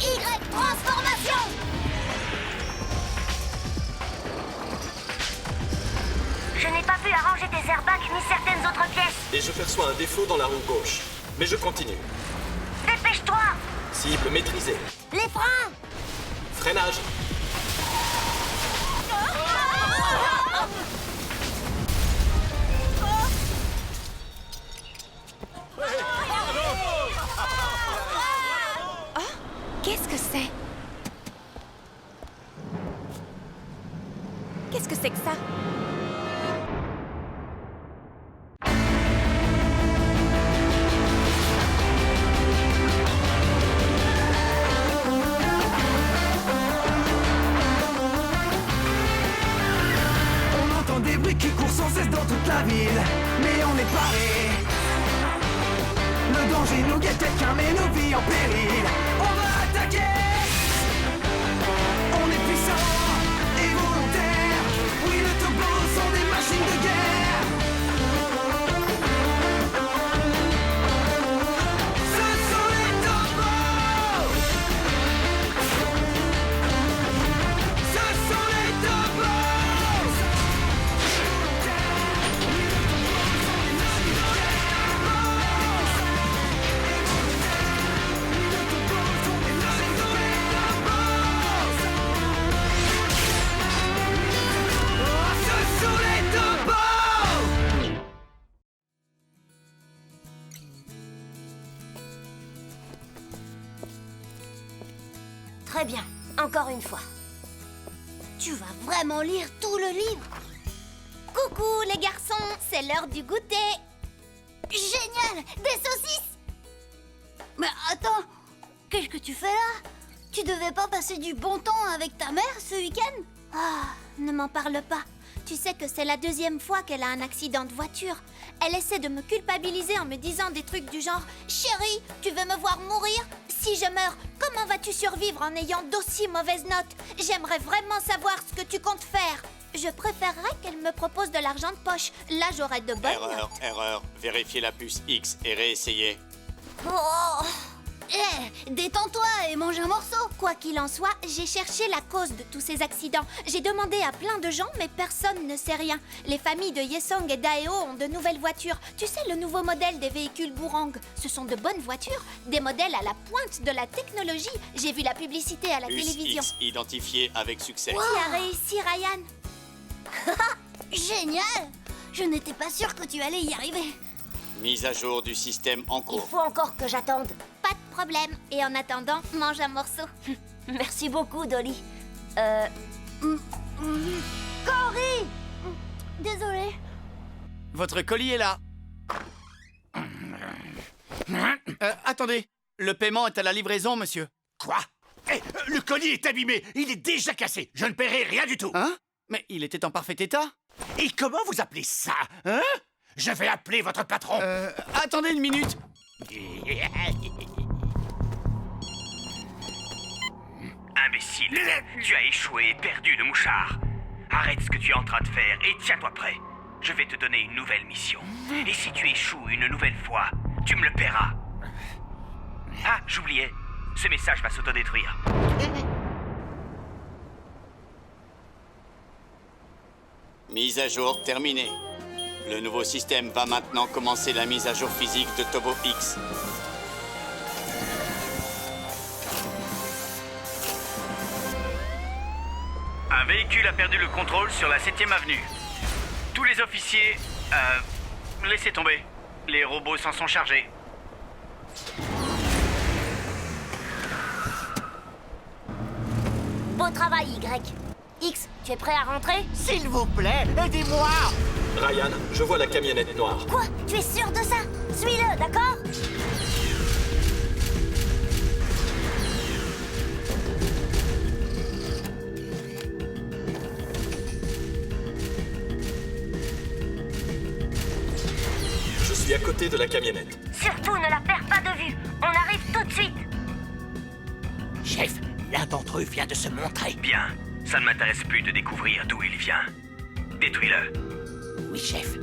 Transformation. Je n'ai pas pu arranger tes airbags ni certaines autres pièces. Et je perçois un défaut dans la roue gauche. Mais je continue. Dépêche-toi! Cible maîtrisée. Les freins. Freinage. Qu'est-ce que c'est? Qu'est-ce que c'est que ça? On entend des bruits qui courent sans cesse dans toute la ville, mais on est paré. Le danger nous guette, quelqu'un met nos vies en péril. On va attaquer. On est puissant et volontaire. Oui, les Tobos sont des machines de guerre. Ce sont les Tobos. Ce sont les Tobos. Ce sont les Tobos. Très bien, encore une fois. Tu vas vraiment lire tout le livre? Coucou les garçons, c'est l'heure du goûter. Génial! Des saucisses! Mais attends, qu'est-ce que tu fais là? Tu devais pas passer du bon temps avec ta mère ce week-end? Ah, ne m'en parle pas. Tu sais que c'est la deuxième fois qu'elle a un accident de voiture. Elle essaie de me culpabiliser en me disant des trucs du genre « Chérie, tu veux me voir mourir? Si je meurs, comment vas-tu survivre en ayant d'aussi mauvaises notes? J'aimerais vraiment savoir ce que tu comptes faire. » Je préférerais qu'elle me propose de l'argent de poche. Là, j'aurais de bonnes notes. Erreur. Vérifiez la puce X et réessayez. Oh! Détends-toi et mange un morceau! Quoi qu'il en soit, j'ai cherché la cause de tous ces accidents. J'ai demandé à plein de gens, mais personne ne sait rien. Les familles de Yesong et d'Aeo ont de nouvelles voitures. Tu sais, le nouveau modèle des véhicules Bourang. Ce sont de bonnes voitures, des modèles à la pointe de la technologie. J'ai vu la publicité à la Puce télévision. X identifiée avec succès. Tu as réussi, Ryan. Génial! Je n'étais pas sûre que tu allais y arriver. Mise à jour du système en Il cours. faut encore que j'attende. Pas de problème. Et en attendant, mange un morceau. Merci beaucoup, Dolly. Cory! Désolée. Votre colis est là. Attendez, le paiement est à la livraison, monsieur. Quoi? Le colis est abîmé, il est déjà cassé, je ne paierai rien du tout. Hein? Mais il était en parfait état. Et comment vous appelez ça, hein? Je vais appeler votre patron. Attendez une minute. Imbécile, tu as échoué et perdu le mouchard. Arrête ce que tu es en train de faire et tiens-toi prêt. Je vais te donner une nouvelle mission. Et si tu échoues une nouvelle fois, tu me le paieras. Ah, j'oubliais. Ce message va s'autodétruire. Mise à jour terminée. Le nouveau système va maintenant commencer la mise à jour physique de Tobo X. Un véhicule a perdu le contrôle sur la 7e avenue. Tous les officiers... laissez tomber. Les robots s'en sont chargés. Beau travail, Y. X, tu es prêt à rentrer? S'il vous plaît, aidez-moi. Ryan, je vois la camionnette noire. Quoi? Tu es sûr de ça? Suis-le, d'accord? Je suis à côté de la camionnette. Surtout, ne la perds pas de vue. On arrive tout de suite. Chef, l'un d'entre eux vient de se montrer. Bien. Ça ne m'intéresse plus de découvrir d'où il vient. Détruis-le. Oui, chef.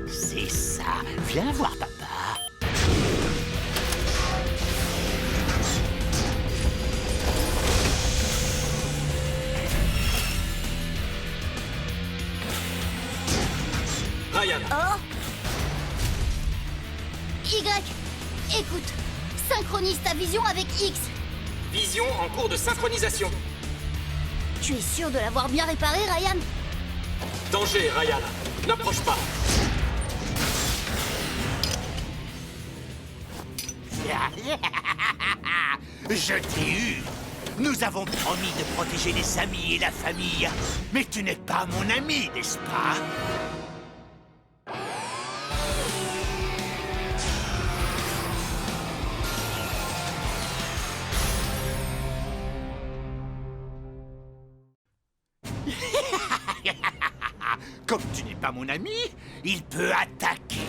C'est ça. Viens voir, papa. Y. Écoute, synchronise ta vision avec X. Vision en cours de synchronisation. Tu es sûr de l'avoir bien réparé, Ryan? Danger, Ryan. N'approche pas. Je t'ai eu. Nous avons promis de protéger les amis et la famille. Mais tu n'es pas mon ami, n'est-ce pas? Comme tu n'es pas mon ami, il peut attaquer.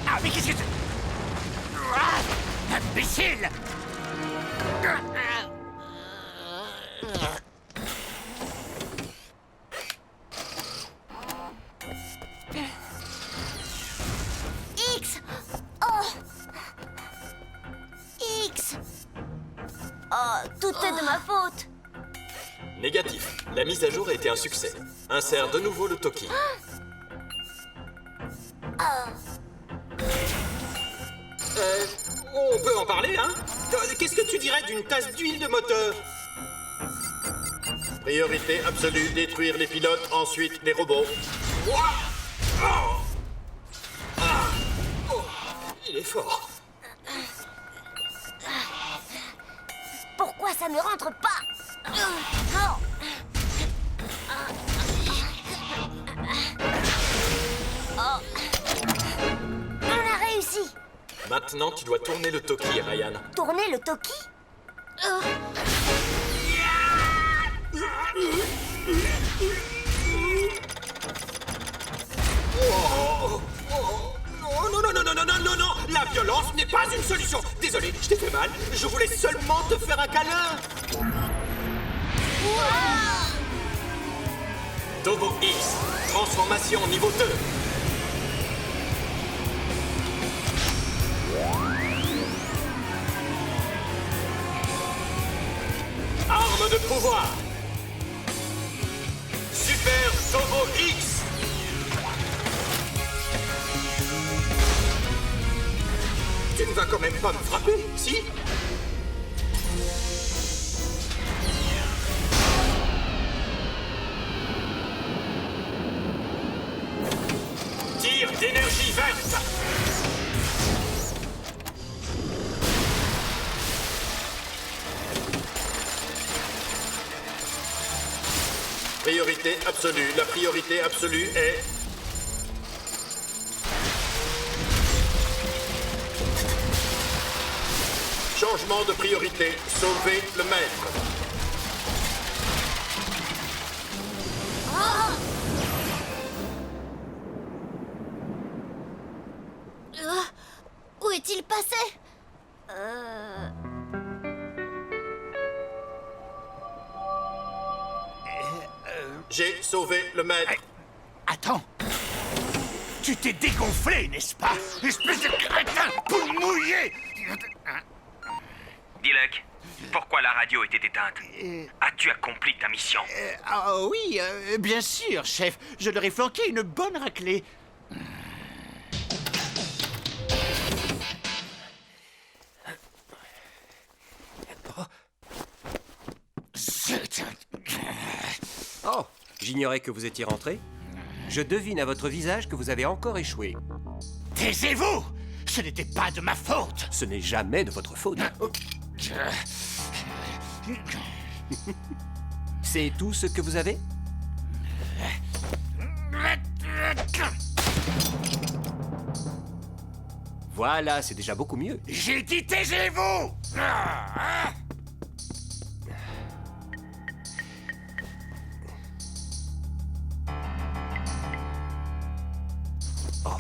Ah, mais qu'est-ce que c'est? Ah, imbécile! X. Oh. X. Oh, tout est de ma faute. Négatif. La mise à jour a été un succès. Insère de nouveau le Toki. On peut en parler, hein? Qu'est-ce que tu dirais d'une tasse d'huile de moteur? Priorité absolue, détruire les pilotes, ensuite les robots. Il est fort. Pourquoi ça ne rentre pas? On a réussi. Maintenant, tu dois tourner le Toki, Ryan. Tourner le Toki? Non, non, non, non, non, non, non, non! La violence n'est pas une solution! Désolé, je t'ai fait mal. Je voulais seulement te faire un câlin. Tobo X, transformation niveau 2. Arme de pouvoir. Super Tobo X. Tu ne vas quand même pas me frapper, si? Tir d'énergie verte. Priorité absolue. La priorité absolue est... Changement de priorité. Sauver le maître. Où est-il passé? J'ai sauvé le maître. Attends. Tu t'es dégonflé, n'est-ce pas? Espèce de crétin, poule mouillée! Dilek, pourquoi la radio était éteinte? As-tu accompli ta mission? Ah oui, bien sûr, chef. Je leur ai flanqué une bonne raclée. Oh, j'ignorais que vous étiez rentré. Je devine à votre visage que vous avez encore échoué. Taisez-vous! Ce n'était pas de ma faute! Ce n'est jamais de votre faute. C'est tout ce que vous avez? Voilà, c'est déjà beaucoup mieux. J'ai dit taisez-vous! Oh.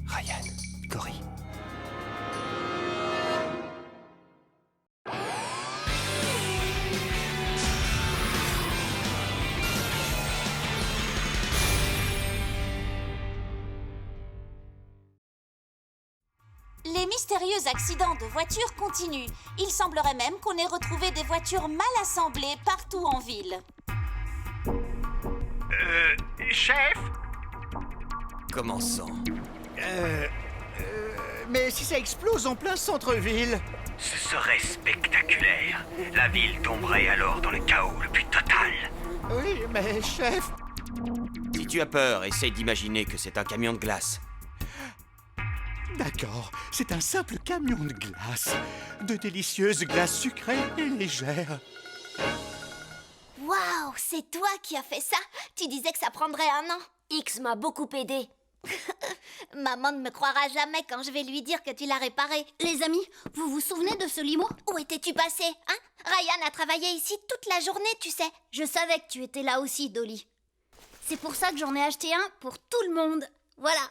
Ryan, Cory. Les mystérieux accidents de voitures continuent. Il semblerait même qu'on ait retrouvé des voitures mal assemblées partout en ville. Chef? Commençons. Mais si ça explose en plein centre-ville? Ce serait spectaculaire. La ville tomberait alors dans le chaos le plus total. Oui, mais chef... Si tu as peur, essaye d'imaginer que c'est un camion de glace. D'accord, c'est un simple camion de glace. De délicieuses glaces sucrées et légères. Waouh, c'est toi qui as fait ça? Tu disais que ça prendrait 1 an. X m'a beaucoup aidé. Maman ne me croira jamais quand je vais lui dire que tu l'as réparé. Les amis, vous vous souvenez de ce limo? Où étais-tu passé, hein? Ryan a travaillé ici toute la journée, tu sais. Je savais que tu étais là aussi, Dolly. C'est pour ça que j'en ai acheté un pour tout le monde. Voilà.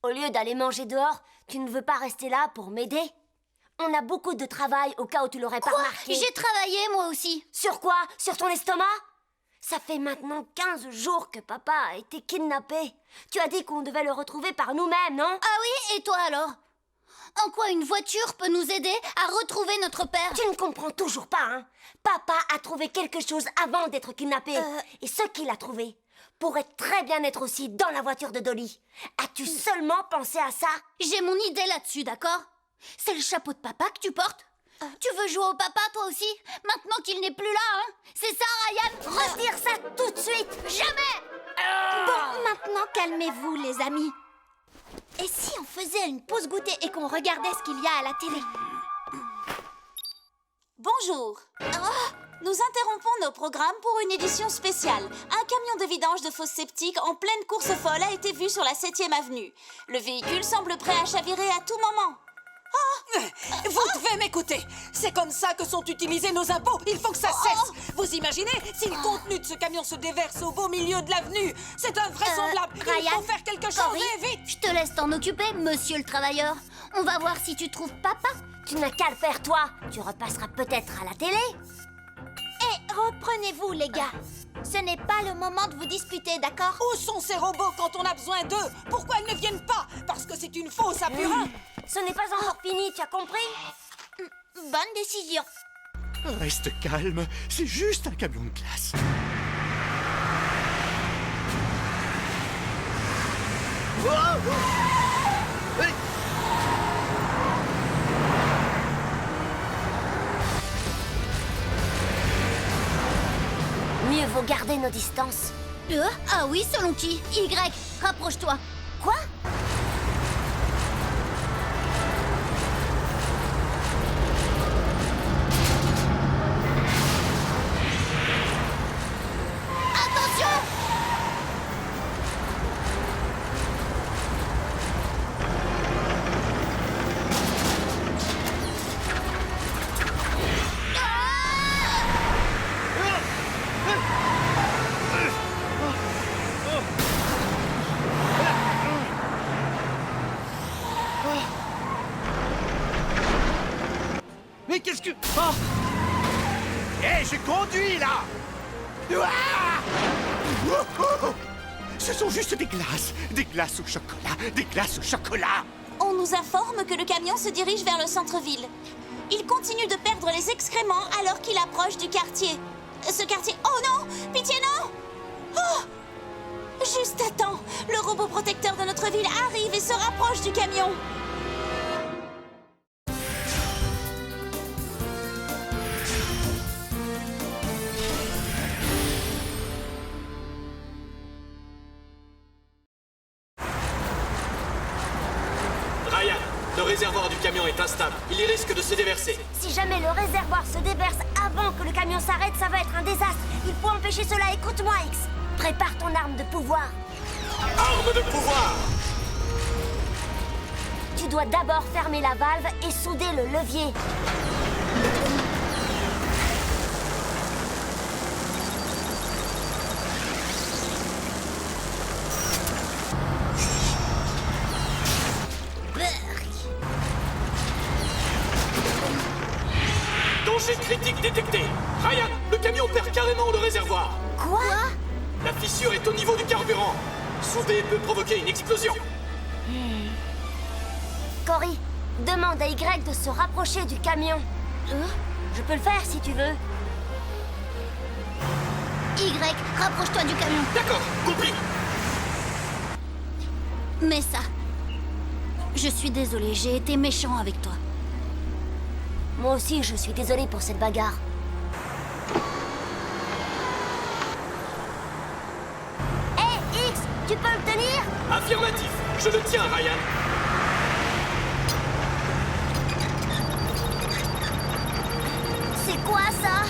Au lieu d'aller manger dehors, tu ne veux pas rester là pour m'aider? On a beaucoup de travail au cas où tu l'aurais pas remarqué. J'ai travaillé moi aussi. Sur quoi? Sur ton estomac? Ça fait maintenant 15 jours que papa a été kidnappé. Tu as dit qu'on devait le retrouver par nous-mêmes, non? Ah oui, et toi alors? En quoi une voiture peut nous aider à retrouver notre père? Tu ne comprends toujours pas, hein? Papa a trouvé quelque chose avant d'être kidnappé. Et ce qu'il a trouvé pourrait très bien être aussi dans la voiture de Dolly. As-tu seulement pensé à ça? J'ai mon idée là-dessus, d'accord? C'est le chapeau de papa que tu portes? Tu veux jouer au papa, toi aussi? Maintenant qu'il n'est plus là, hein? C'est ça, Ryan? Retire ça tout de suite! Jamais! Bon, maintenant, calmez-vous, les amis. Et si on faisait une pause goûter et qu'on regardait ce qu'il y a à la télé? Bonjour. Nous interrompons nos programmes pour une édition spéciale. Un camion de vidange de fosses sceptiques en pleine course folle a été vu sur la 7e avenue. Le véhicule semble prêt à chavirer à tout moment. Vous devez m'écouter. C'est comme ça que sont utilisés nos impôts. Il faut que ça cesse. Vous imaginez si le contenu de ce camion se déverse au beau milieu de l'avenue? C'est invraisemblable. Il Ryan, faut faire quelque chose Cory, et vite. je te laisse t'en occuper, monsieur le travailleur. On va voir si tu trouves papa. Tu n'as qu'à le faire, toi. Tu repasseras peut-être à la télé. Et reprenez-vous, les gars. Ce n'est pas le moment de vous disputer, d'accord? Où sont ces robots quand on a besoin d'eux? Pourquoi ils ne viennent pas? Parce que c'est une fausse à purin. Ce n'est pas encore fini, tu as compris? Bonne décision. Reste calme, c'est juste un camion de glace. Mieux vaut garder nos distances. Ah oui, selon qui? Y, rapproche-toi. Quoi? Attention! Mais qu'est-ce que... Oh Hé, je conduis, là! Ah! Oh! Ce sont juste des glaces au chocolat, des glaces au chocolat! On nous informe que le camion se dirige vers le centre-ville. Il continue de perdre les excréments alors qu'il approche du quartier. Ce quartier... Oh non! Pitié, non! Oh! Juste à temps, le robot protecteur de notre ville arrive et se rapproche du camion. Ryan, le réservoir du camion est instable. Il y risque de se déverser. Si jamais le réservoir se déverse avant que le camion s'arrête, ça va être un désastre. Il faut empêcher cela. Écoute-moi, X. Prépare ton arme de pouvoir. Arme de pouvoir! Tu dois d'abord fermer la valve et souder le levier. Danger critique détecté. Ryan, le camion perd carrément le réservoir. Quoi? La fissure est au niveau du carburant. Souder peut provoquer une explosion. Cory, demande à Y de se rapprocher du camion. Je peux le faire si tu veux. Y, rapproche-toi du camion. D'accord, compris. Mais ça... Je suis désolée, j'ai été méchant avec toi. Moi aussi, je suis désolée pour cette bagarre. Hé, X, tu peux le tenir? Affirmatif, je le tiens, Ryan. C'est quoi ça?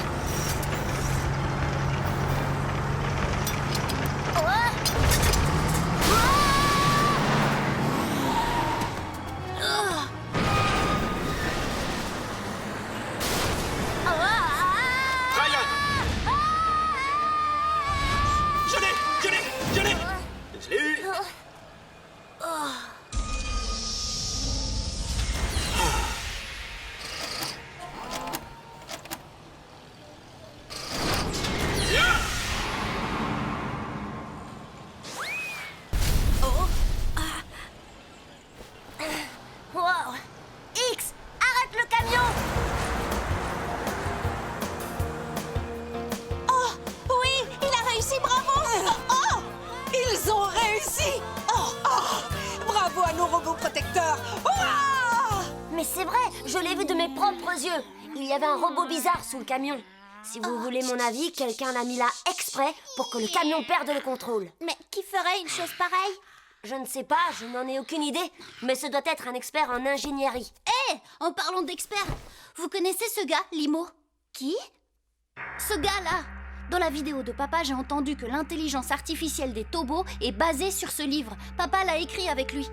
Wow. X, arrête le camion! Oh, oui, il a réussi, bravo! Oh, ils ont réussi! Bravo à nos robots protecteurs! Ouah! Mais c'est vrai, je l'ai vu de mes propres yeux. Il y avait un robot bizarre sous le camion. Si vous voulez mon avis, quelqu'un l'a mis là exprès pour que le camion perde le contrôle. Mais qui ferait une chose pareille? Je ne sais pas, je n'en ai aucune idée, mais ce doit être un expert en ingénierie. Hé, en parlant d'experts, vous connaissez ce gars, Limo? Qui? Ce gars-là. Dans la vidéo de papa, j'ai entendu que l'intelligence artificielle des Tobos est basée sur ce livre. Papa l'a écrit avec lui.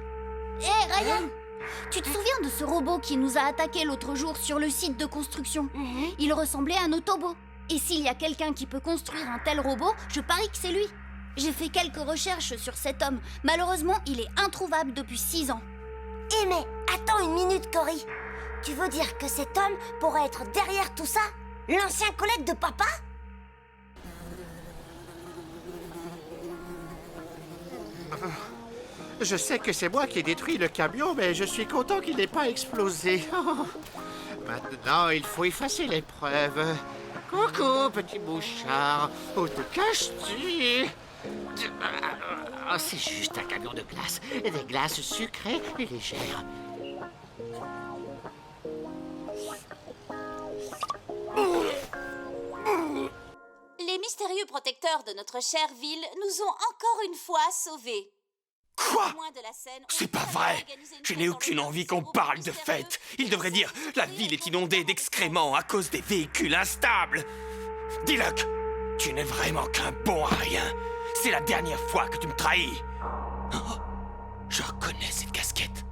Hé, Ryan, tu te souviens de ce robot qui nous a attaqué l'autre jour sur le site de construction? Il ressemblait à nos Tobos. Et s'il y a quelqu'un qui peut construire un tel robot, je parie que c'est lui. J'ai fait quelques recherches sur cet homme. Malheureusement, il est introuvable depuis 6 ans. Eh mais, attends une minute, Cory. Tu veux dire que cet homme pourrait être derrière tout ça? L'ancien collègue de papa? Je sais que c'est moi qui ai détruit le camion, mais je suis content qu'il n'ait pas explosé. Maintenant, il faut effacer les preuves. Coucou, petit mouchard. Où te caches-tu? C'est juste un camion de glace. Des glaces sucrées et légères. Les mystérieux protecteurs de notre chère ville nous ont encore une fois sauvés. Quoi? C'est pas vrai! Je n'ai aucune envie qu'on parle de fête. Il devrait dire « La ville est inondée d'excréments à cause des véhicules instables ». Diluc, tu n'es vraiment qu'un bon à rien. C'est la dernière fois que tu me trahis. Oh, je reconnais cette casquette.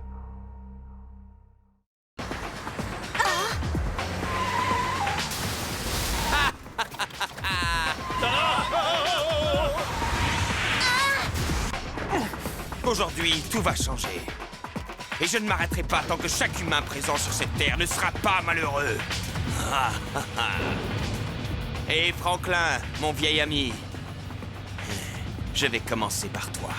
Aujourd'hui, tout va changer. Et je ne m'arrêterai pas tant que chaque humain présent sur cette terre ne sera pas malheureux. Et Franklin, mon vieil ami, je vais commencer par toi.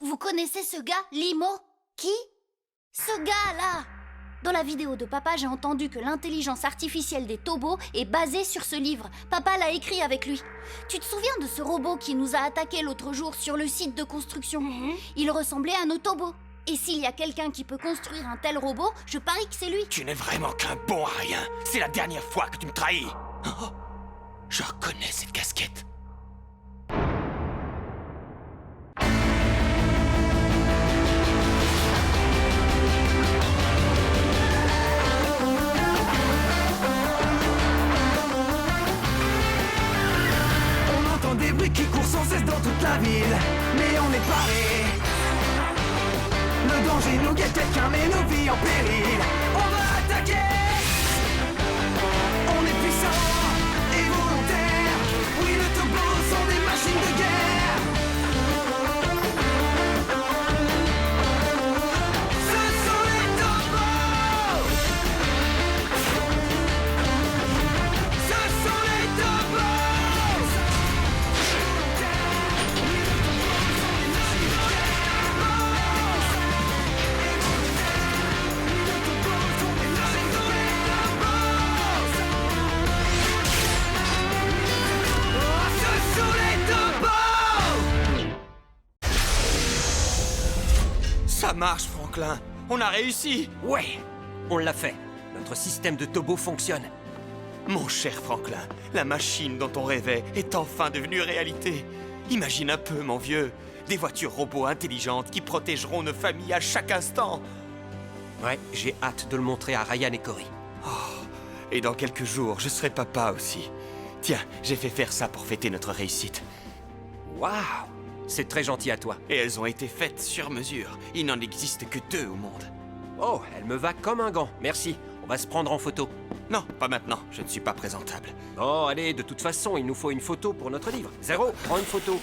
Vous connaissez ce gars, Limo? Qui? Ce gars-là! Dans la vidéo de papa, j'ai entendu que l'intelligence artificielle des Tobos est basée sur ce livre. Papa l'a écrit avec lui. Tu te souviens de ce robot qui nous a attaqué l'autre jour sur le site de construction? Il ressemblait à nos Tobos. Et s'il y a quelqu'un qui peut construire un tel robot, je parie que c'est lui. Tu n'es vraiment qu'un bon à rien. C'est la dernière fois que tu me trahis. Oh, je reconnais cette casquette. la ville, mais on est paré. Le danger nous guette, quelqu'un met nos vies en péril. On va attaquer. On est puissants et volontaires. Oui, les Tobos sont des machines de guerre. Ce sont les Tobos. Ce sont les Tobos. Ça marche, Franklin. On a réussi. Ouais, on l'a fait. Notre système de Tobo fonctionne. Mon cher Franklin, la machine dont on rêvait est enfin devenue réalité. Imagine un peu, mon vieux. Des voitures robots intelligentes qui protégeront nos familles à chaque instant. Ouais, j'ai hâte de le montrer à Ryan et Cory. Et dans quelques jours, je serai papa aussi. Tiens, j'ai fait faire ça pour fêter notre réussite. Waouh, c'est très gentil à toi. Et elles ont été faites sur mesure. Il n'en existe que 2 au monde. Oh, elle me va comme un gant. Merci. On va se prendre en photo. Non, pas maintenant. Je ne suis pas présentable. Oh, allez, de toute façon, il nous faut une photo pour notre livre. Zéro, prends une photo.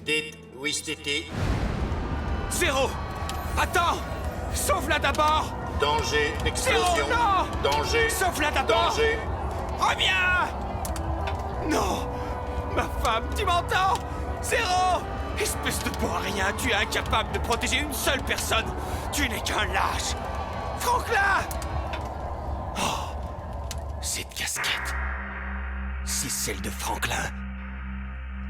Dites, oui, Stiti. Zéro! Attends! Sauve-la d'abord! Danger, explosion. Zéro, non! Danger. Sauve-la d'abord! Danger. Reviens! Non! Ma femme, tu m'entends? Zéro! Espèce de bon à rien, tu es incapable de protéger une seule personne! Tu n'es qu'un lâche! Franklin! Oh! Cette casquette! C'est celle de Franklin!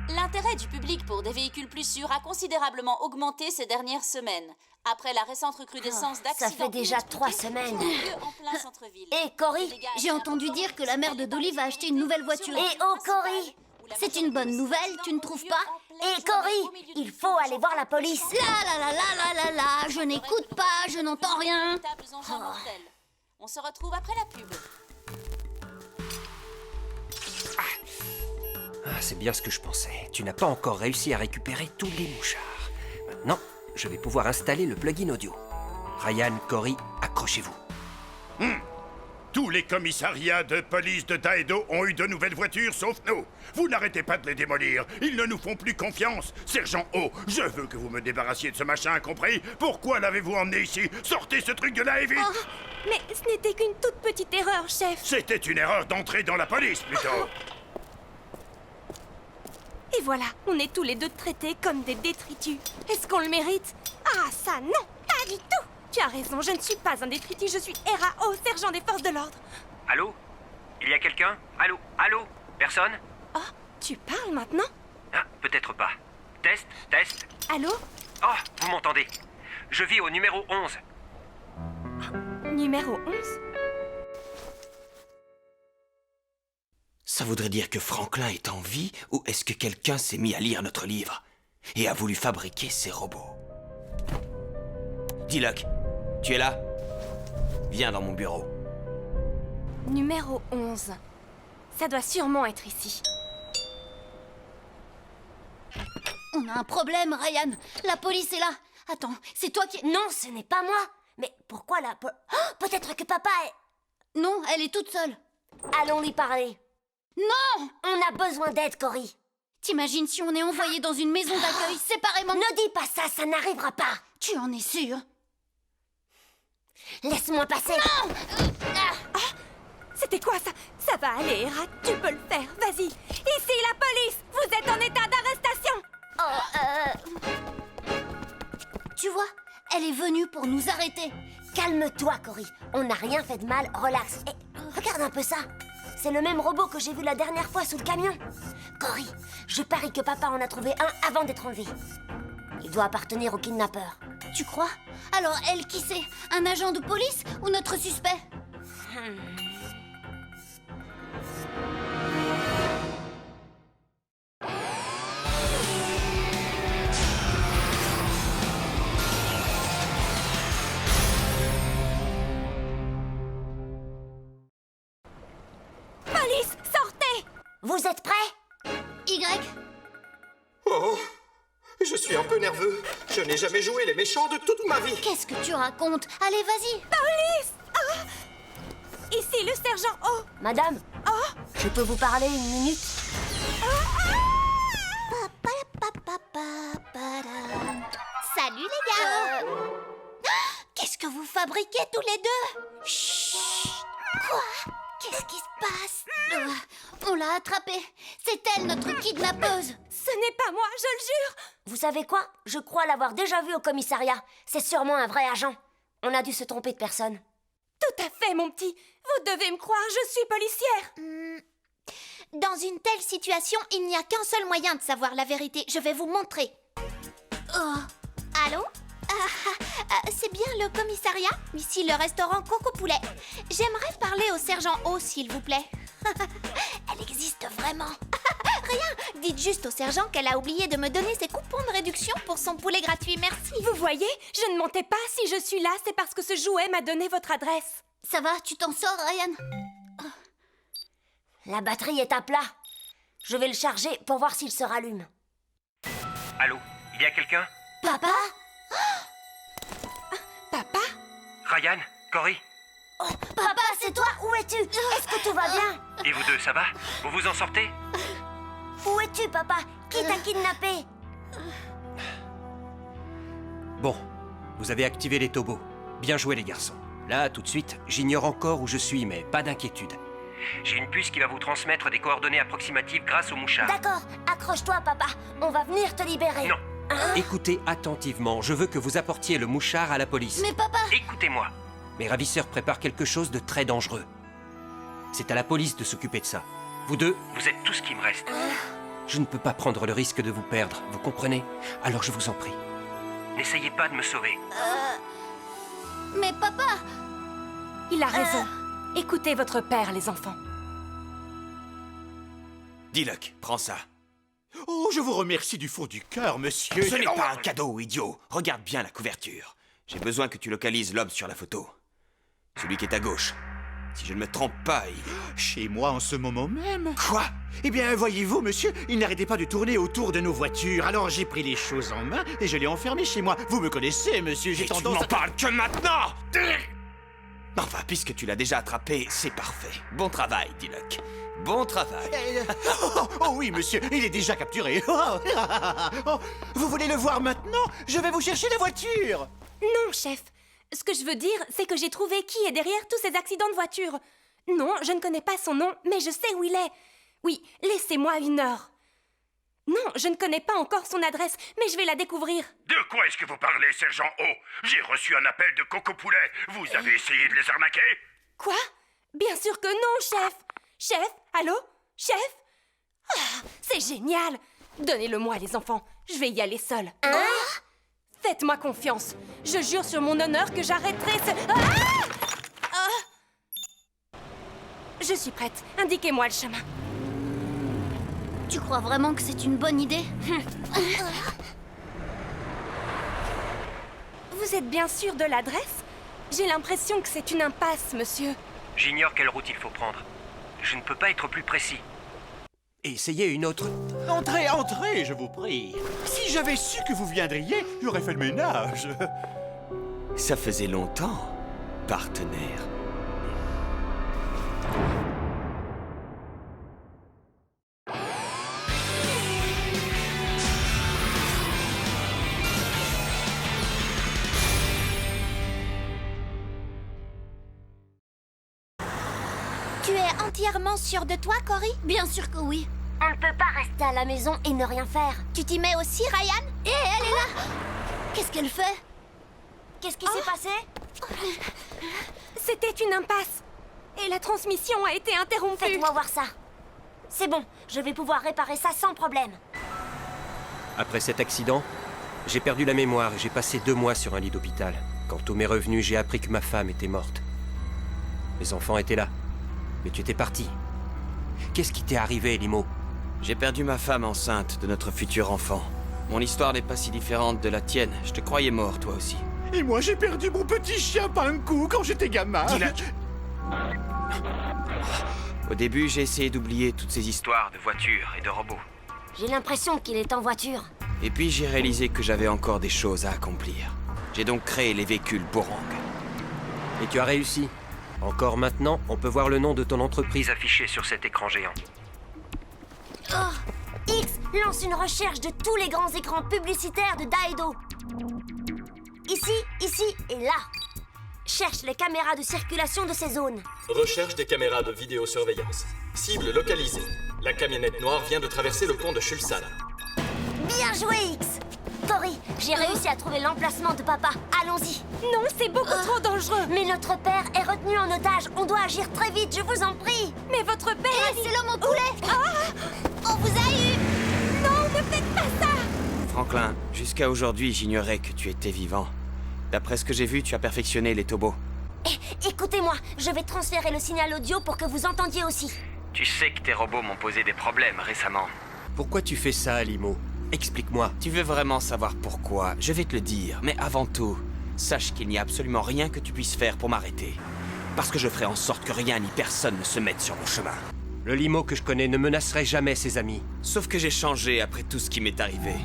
L'intérêt du public pour des véhicules plus sûrs a considérablement augmenté ces dernières semaines. Après la récente recrudescence d'accidents... Ça fait déjà 3 semaines. En plein centre-ville. Et Cory? J'ai entendu dire que la mère de Dolly va acheter une nouvelle voiture. Et oh, Cory? C'est une bonne nouvelle, tu ne trouves pas? Et Cory? Il faut aller voir la police. La, je n'écoute pas, je n'entends rien. On se retrouve après la pub. Ah, c'est bien ce que je pensais. Tu n'as pas encore réussi à récupérer tous les mouchards. Maintenant, je vais pouvoir installer le plugin audio. Ryan, Cory, accrochez-vous. Tous les commissariats de police de Daedo ont eu de nouvelles voitures, sauf nous. Vous n'arrêtez pas de les démolir. Ils ne nous font plus confiance. Sergent O, je veux que vous me débarrassiez de ce machin, compris? Pourquoi l'avez-vous emmené ici? Sortez ce truc de là et vite! Oh, mais ce n'était qu'une toute petite erreur, chef. C'était une erreur d'entrer dans la police, plutôt. Et voilà, on est tous les deux traités comme des détritus. Est-ce qu'on le mérite? Ah, ça, non, pas du tout. Tu as raison, je ne suis pas un détritus, je suis RAO, sergent des forces de l'ordre. Allô? Il y a quelqu'un? Allô? Allô? Personne? Oh, tu parles maintenant? Ah, peut-être pas. Test, test. Allô? Oh, vous m'entendez? Je vis au numéro 11. Numéro 11? Ça voudrait dire que Franklin est en vie, ou est-ce que quelqu'un s'est mis à lire notre livre et a voulu fabriquer ces robots? Diloc, tu es là? Viens dans mon bureau. Numéro 11. Ça doit sûrement être ici. On a un problème, Ryan. La police est là. Attends, c'est toi qui... Non, ce n'est pas moi. Mais pourquoi la peut-être que papa est... Non, elle est toute seule. Allons lui parler. Non! On a besoin d'aide, Cory. T'imagines si on est envoyé dans une maison d'accueil séparément? Ne dis pas ça, ça n'arrivera pas. Tu en es sûr? Laisse-moi passer. Non! C'était quoi ça? Ça va aller, Hera, tu peux le faire, vas-y. Ici la police, vous êtes en état d'arrestation. Tu vois, elle est venue pour nous arrêter. Calme-toi, Cory. On n'a rien fait de mal, relax. Et regarde un peu ça. C'est le même robot que j'ai vu la dernière fois sous le camion. Cory, je parie que papa en a trouvé un avant d'être enlevé. Il doit appartenir au kidnappeur. Tu crois? Alors elle, qui c'est? Un agent de police ou notre suspect? Police, sortez! Vous êtes prêts? Y. Oh, je suis un peu nerveux. Je n'ai jamais joué les méchants de toute ma vie. Qu'est-ce que tu racontes? Allez, vas-y. Police! Ah! Ici, le sergent O. Madame, je peux vous parler une minute? Salut les gars. Qu'est-ce que vous fabriquez tous les deux? Chut. Quoi? Qu'est-ce qui se passe? On l'a attrapée. C'est elle, notre kidnappeuse. Ce n'est pas moi, je le jure. Vous savez quoi? Je crois l'avoir déjà vu au commissariat. C'est sûrement un vrai agent. On a dû se tromper de personne. Tout à fait, mon petit. Vous devez me croire, je suis policière. Dans une telle situation, il n'y a qu'un seul moyen de savoir la vérité. Je vais vous montrer. Allô? C'est bien le commissariat? Ici le restaurant Coco Poulet. J'aimerais parler au sergent O, s'il vous plaît. Elle existe vraiment? Rien. Dites juste au sergent qu'elle a oublié de me donner ses coupons de réduction pour son poulet gratuit, merci. Vous voyez, je ne mentais pas. Si je suis là, c'est parce que ce jouet m'a donné votre adresse. Ça va, tu t'en sors, Ryan? La batterie est à plat. Je vais le charger pour voir s'il se rallume. Allô? Il y a quelqu'un? Papa? Papa? Ryan? Cory? Papa, c'est toi? Où es-tu? Est-ce que tout va bien? Et vous deux, ça va? Vous vous en sortez? Où es-tu, papa? Qui t'a kidnappé? Bon, vous avez activé les tobos. Bien joué, les garçons. Là, tout de suite, j'ignore encore où je suis, mais pas d'inquiétude. J'ai une puce qui va vous transmettre des coordonnées approximatives grâce au mouchard. D'accord, accroche-toi, papa. On va venir te libérer. Non. Écoutez attentivement, je veux que vous apportiez le mouchard à la police. Mais papa... Écoutez-moi. Mes ravisseurs préparent quelque chose de très dangereux. C'est à la police de s'occuper de ça. Vous deux, vous êtes tout ce qui me reste. Je ne peux pas prendre le risque de vous perdre, vous comprenez? Alors je vous en prie. N'essayez pas de me sauver. Mais papa... Il a raison. Écoutez votre père, les enfants. Diluc, prends ça. Oh, je vous remercie du fond du cœur, monsieur. Ce n'est pas un cadeau, idiot. Regarde bien la couverture. J'ai besoin que tu localises l'homme sur la photo. Celui qui est à gauche. Si je ne me trompe pas, il... Chez moi en ce moment même. Quoi? Eh bien, voyez-vous, monsieur, il n'arrêtait pas de tourner autour de nos voitures. Alors j'ai pris les choses en main et je l'ai enfermé chez moi. Vous me connaissez, monsieur, j'ai Et tu tendance m'en à... parles que maintenant! Enfin, puisque tu l'as déjà attrapé, c'est parfait. Bon travail, Diluc. Bon travail. Oh oui, monsieur, il est déjà capturé. Oh, vous voulez le voir maintenant? Je vais vous chercher la voiture. Non, chef. Ce que je veux dire, c'est que j'ai trouvé qui est derrière tous ces accidents de voiture. Non, je ne connais pas son nom, mais je sais où il est. Oui, laissez-moi 1 heure. Non, je ne connais pas encore son adresse, mais je vais la découvrir. De quoi est-ce que vous parlez, sergent O? J'ai reçu un appel de Coco Poulet. Vous avez essayé de les arnaquer? Quoi? Bien sûr que non, chef. Chef? Allô? Chef? Ah, c'est génial. Donnez-le-moi, les enfants. Je vais y aller seule. Faites-moi confiance. Je jure sur mon honneur que j'arrêterai ce... Je suis prête. Indiquez-moi le chemin. Tu crois vraiment que c'est une bonne idée? Vous êtes bien sûr de l'adresse? J'ai l'impression que c'est une impasse, monsieur. J'ignore quelle route il faut prendre. Je ne peux pas être plus précis. Essayez une autre. Entrez, entrez, je vous prie. Si j'avais su que vous viendriez, j'aurais fait le ménage. Ça faisait longtemps, partenaire. Tu es entièrement sûre de toi, Cory? Bien sûr que oui. On ne peut pas rester à la maison et ne rien faire. Tu t'y mets aussi, Ryan? Et elle est là! Qu'est-ce qu'elle fait? Qu'est-ce qui s'est passé? C'était une impasse. Et la transmission a été interrompue. Faites-moi voir ça. C'est bon, je vais pouvoir réparer ça sans problème. Après cet accident, j'ai perdu la mémoire et j'ai passé 2 mois sur un lit d'hôpital. Quand tout m'est revenu, j'ai appris que ma femme était morte. Les enfants étaient là. Mais tu étais parti. Qu'est-ce qui t'est arrivé, Limo? J'ai perdu ma femme enceinte de notre futur enfant. Mon histoire n'est pas si différente de la tienne. Je te croyais mort, toi aussi. Et moi, j'ai perdu mon petit chien Pankou quand j'étais gamin. Diluc. Au début, j'ai essayé d'oublier toutes ces histoires de voitures et de robots. J'ai l'impression qu'il est en voiture. Et puis j'ai réalisé que j'avais encore des choses à accomplir. J'ai donc créé les véhicules Borang. Et tu as réussi. Encore maintenant, on peut voir le nom de ton entreprise affiché sur cet écran géant. X lance une recherche de tous les grands écrans publicitaires de Daido. Ici et là. Cherche les caméras de circulation de ces zones. Recherche des caméras de vidéosurveillance. Cible localisée. La camionnette noire vient de traverser le pont de Shulsan. Bien joué, X. Cory, j'ai réussi à trouver l'emplacement de papa. Allons-y. Non, c'est beaucoup trop dangereux. Mais notre père est retenu en otage. On doit agir très vite, je vous en prie. Mais votre père... C'est l'homme au poulet. On vous a eu. Non, ne faites pas ça. Franklin, jusqu'à aujourd'hui, j'ignorais que tu étais vivant. D'après ce que j'ai vu, tu as perfectionné les tobos. Écoutez-moi, je vais transférer le signal audio pour que vous entendiez aussi. Tu sais que tes robots m'ont posé des problèmes récemment. Pourquoi tu fais ça, Limo? Explique-moi. Tu veux vraiment savoir pourquoi? Je vais te le dire, mais avant tout, sache qu'il n'y a absolument rien que tu puisses faire pour m'arrêter. Parce que je ferai en sorte que rien ni personne ne se mette sur mon chemin. Le Limo que je connais ne menacerait jamais ses amis. Sauf que j'ai changé après tout ce qui m'est arrivé.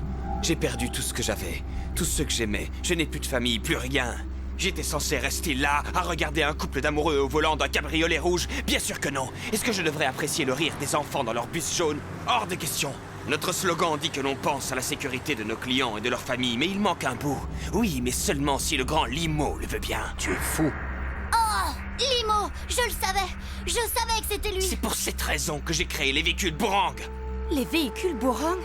J'ai perdu tout ce que j'avais, tout ce que j'aimais. Je n'ai plus de famille, plus rien. J'étais censé rester là, à regarder un couple d'amoureux au volant d'un cabriolet rouge? Bien sûr que non. Est-ce que je devrais apprécier le rire des enfants dans leur bus jaune? Hors de question. Notre slogan dit que l'on pense à la sécurité de nos clients et de leurs familles, mais il manque un bout. Oui, mais seulement si le grand Limo le veut bien. Tu es fou. Oh, Limo, je le savais. Je savais que c'était lui. C'est pour cette raison que j'ai créé les véhicules Borang. Les véhicules Borang?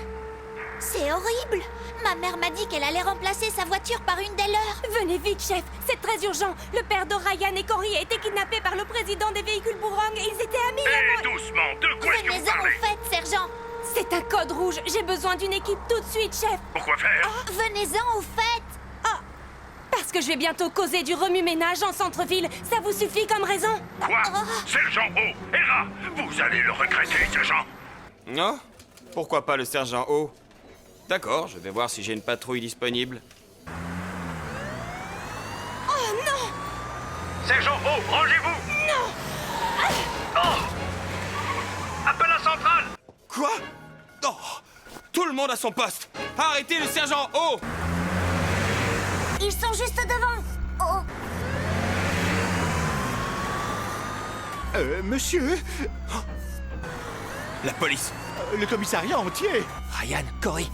C'est horrible. Ma mère m'a dit qu'elle allait remplacer sa voiture par une des leurs. Venez vite, chef. C'est très urgent. Le père de Ryan et Cory a été kidnappé par le président des véhicules Borang et ils étaient amis avant... Doucement, de quoi est-ce que vous Venez-en parlez? au fait, sergent. C'est un code rouge. J'ai besoin d'une équipe tout de suite, chef. Pourquoi faire? Venez-en au fait. Parce que je vais bientôt causer du remue-ménage en centre-ville. Ça vous suffit comme raison? Quoi? Sergent O, Hera, vous allez le regretter, sergent. Non? Pourquoi pas le sergent O? D'accord, je vais voir si j'ai une patrouille disponible. Oh non! Sergent O, rangez-vous! Non! Oh! Appel à centrale! Quoi? Oh! Tout le monde à son poste! Arrêtez le sergent O! Ils sont juste devant. Oh. Monsieur? La police! Le commissariat entier! Ryan, Cory.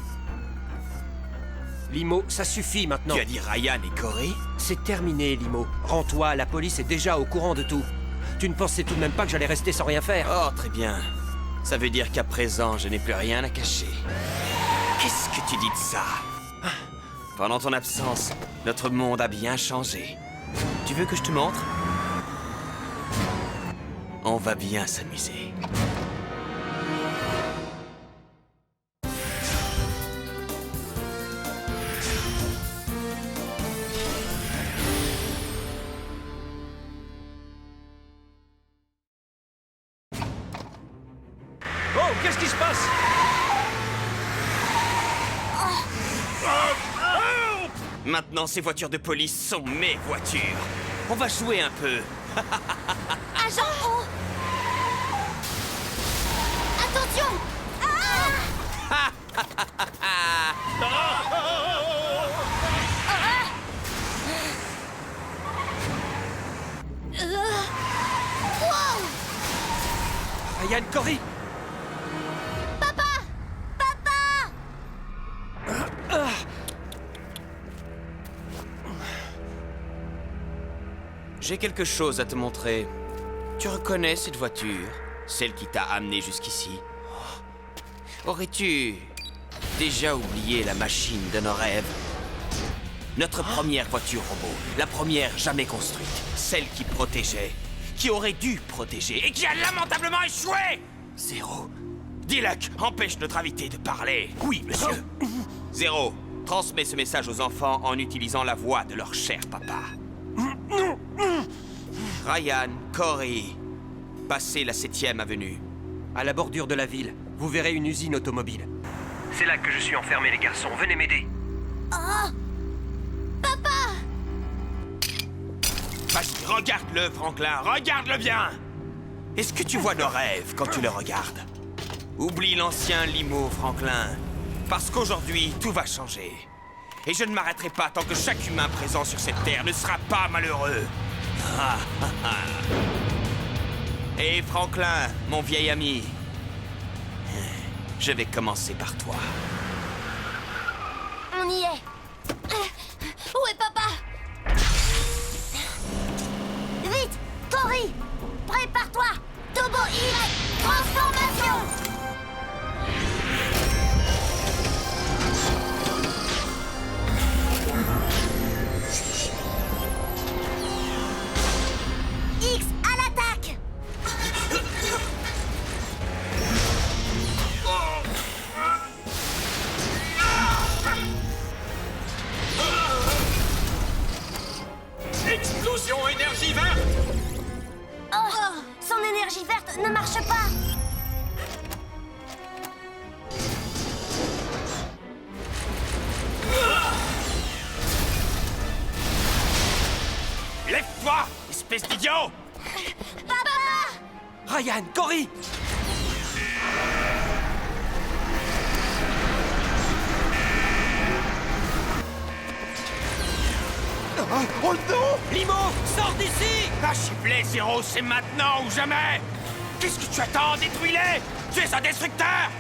Limo, ça suffit maintenant. Tu as dit Ryan et Cory? C'est terminé, Limo. Rends-toi, la police est déjà au courant de tout. Tu ne pensais tout de même pas que j'allais rester sans rien faire? Oh, très bien. Ça veut dire qu'à présent, je n'ai plus rien à cacher. Qu'est-ce que tu dis de ça? Pendant ton absence, notre monde a bien changé. Tu veux que je te montre? On va bien s'amuser. Oh, qu'est-ce qui se passe? Maintenant, ces voitures de police sont mes voitures. On va jouer un peu. Agent O! Attention! Ryan, Cory! J'ai quelque chose à te montrer. Tu reconnais cette voiture? Celle qui t'a amené jusqu'ici? Aurais-tu déjà oublié la machine de nos rêves? Notre première voiture robot, la première jamais construite, celle qui protégeait, qui aurait dû protéger et qui a lamentablement échoué! Zéro. Diluc, empêche notre invité de parler. Oui, monsieur. Zéro, transmets ce message aux enfants en utilisant la voix de leur cher papa. Ryan, Cory, passez la 7e avenue. À la bordure de la ville, vous verrez une usine automobile. C'est là que je suis enfermé, les garçons. Venez m'aider. Oh! Papa! Vas-y, regarde-le, Franklin, regarde-le bien! Est-ce que tu vois nos rêves quand tu le regardes? Oublie l'ancien limo, Franklin. Parce qu'aujourd'hui, tout va changer. Et je ne m'arrêterai pas tant que chaque humain présent sur cette terre ne sera pas malheureux. Et Franklin, mon vieil ami, je vais commencer par toi. On y est. Où est papa? Vite, Cory, prépare-toi. Tobo Y, transformation. X à l'attaque. Explosion énergie verte! Oh, son énergie verte ne marche pas. Lève-toi, espèce d'idiot! Papa! Ryan, Cory! Oh non! Limo, sors d'ici! Lâchez-les, Zéro, c'est maintenant ou jamais! Qu'est-ce que tu attends? Détruis-les! Tu es un destructeur!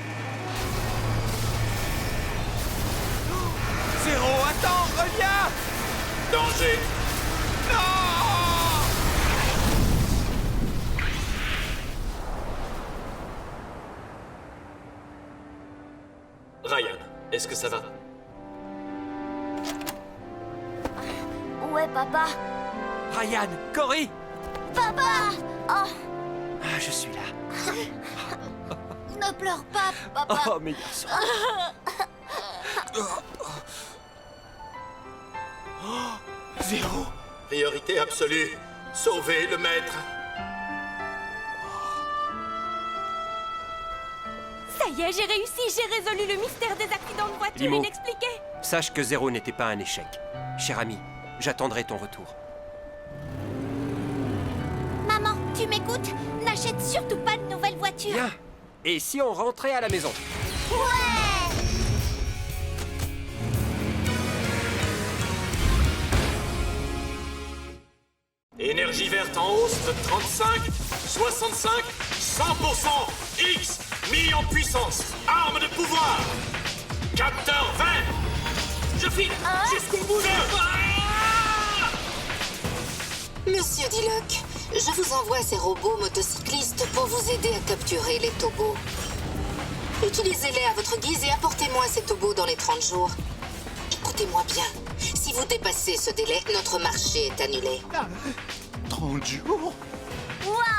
Zéro, attends, reviens! Danger! Non! Ryan, est-ce que ça va? Où est papa? Ryan, Cory! Papa! Oh, Ah, je suis là. Ne pleure pas, papa. Oh, mes garçons. Zéro! Priorité absolue. Sauver le maître. Ça y est, j'ai réussi, j'ai résolu le mystère des accidents de voiture Limo. inexpliqués. Sache que Zéro n'était pas un échec. Cher ami, j'attendrai ton retour. Maman, tu m'écoutes? N'achète surtout pas de nouvelles voitures. Bien. Et si on rentrait à la maison? Énergie verte en hausse de 35, 65, 100%. X mis en puissance. Arme de pouvoir. Capteur vert. Je file jusqu'au bout de... Monsieur Diluc, je vous envoie ces robots motocyclistes pour vous aider à capturer les tobos. Utilisez-les à votre guise et apportez-moi ces tobos dans les 30 jours. Écoutez-moi bien. Si vous dépassez ce délai, notre marché est annulé. 30 jours? waouh!